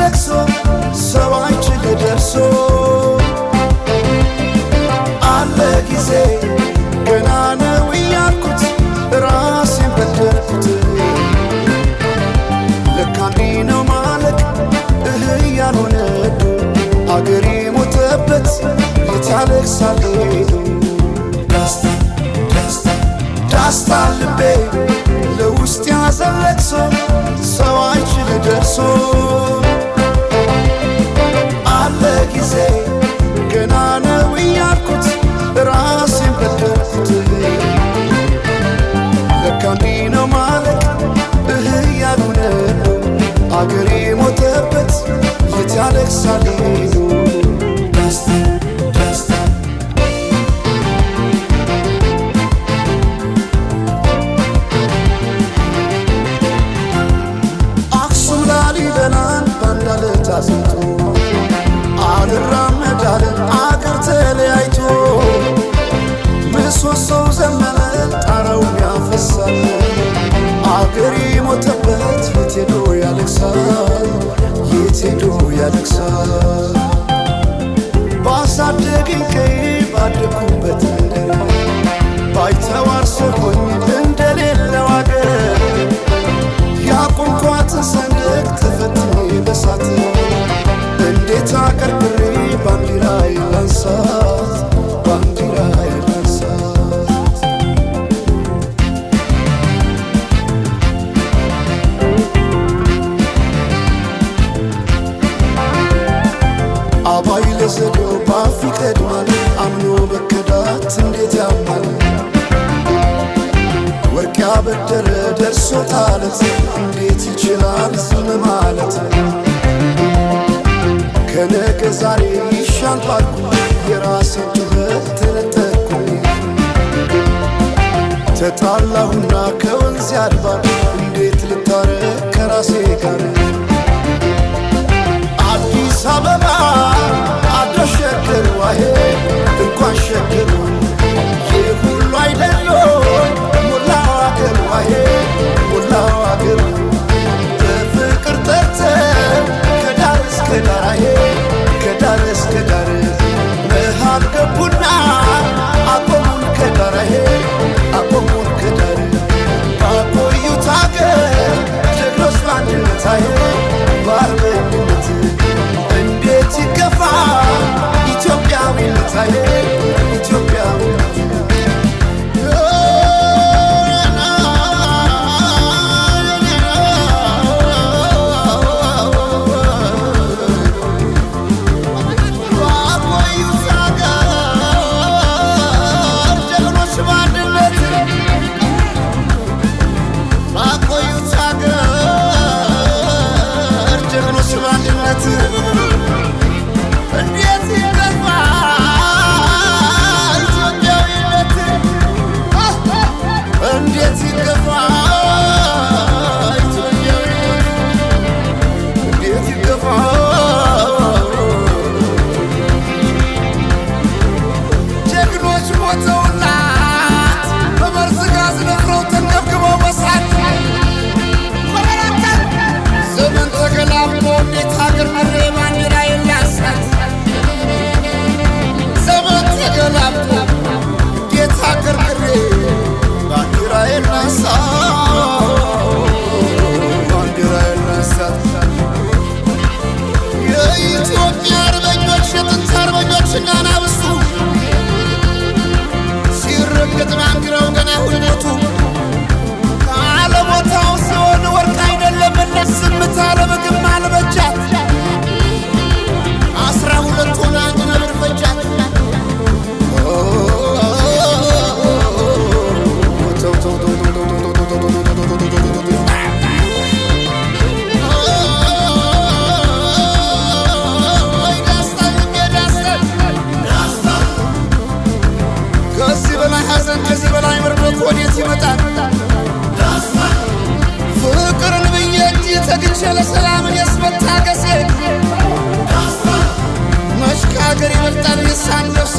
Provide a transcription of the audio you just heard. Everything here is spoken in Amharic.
ለቅሶ ሰው አይችል ደርሶ አለ ጊዜ ገና ነው እያልኩት ራሴን በደልኩት ለካ እንዲህ ነው ማለት ያልሆነ አገሬ ሞተበት የታለቅሳል ሄዱ ዳስታ ልቤ ለውስጥ ያዘን ለቅሶ ሰው አይችል ደርሶ አለ ጊዜ ገና ነው እያልኩት ራሴን በደልኩት ለካ እንዲህ ነው ማለት ያልሆነ አገሬ ሞተበት የት ያለቅሳል ሄዱ አክሱም ላሊበላን ባንዳለት አስንቶ አልራመዳለ አገር ተለያይቶ ምሰሶው ዘመነ ጣራውን ያፈሳል አገሬ ሞተበት የት ሄዶ ያለቅሳል የት ሄዶ ያለቅሳል ባሳደገኝ ቀይ ባደኩበት መንደር ባይተዋር ሰሆኝ እንደሌለው አገር ያቆምኳትን ሰንደቅ ተፈትኜ በሳት እንዴት አቀርቅሬ ባንዲራዬ ላንሳት ባንዲራዬ ላንሳት አባይ ለዘዴው ባፍ ይቀድማል አምኖ በከዳት እንዴት ያማል ወርቅ ያበደረ ደርሶታለት እንዴት ይችላል ዝም ማለት ከነገ ዛሬ ይሻል ባልኩ የራሴን ጩኸት ተነጠቅኩ ተጣላሁና ከወንዝ አድባር እንዴት ልታረቅ ከራሴ ጋር አዲስ አበባ አድረሽ ሸገር ዋሄ እንኳን ሸገር ይህ ሁሉ አይደሎ ሞላው አገር ዋሄ ሞላው አገር በፍቅር ጠርተን ከዳር እስከ ዳር አሄ ከዳር እስከ ዳር መሃል ገቡና አቆሙን ከዳር አሄ አቆሙን ከዳር ባቆዩት አገር ጀግኖች በአንድነት አሄ በአርበኝነት እንዴት ይገፋ ኢትዮጵያዊነት አሄ ኢትዮጵያዊነት የኢትዮጵያ አርበኞች የጥንት አርበኞችና ናብስቱ ሲረገጥ ባንዲራው ገና ሁልሞቱ ካለቦታው ሲሆን ወርቅ አይደለም እነሱ ዝምታ ለምግብ አልበጃት 12 ሆና አንድ ነብር ፈጃት ከዚህ በላይ መርዶት ወዴት ይመጣል ፍቅርን ብዬ እንጂ ተግቼ ለሰላምን የስመታገሴ መሽካገር ይበልጣል የሳን ነፍሴ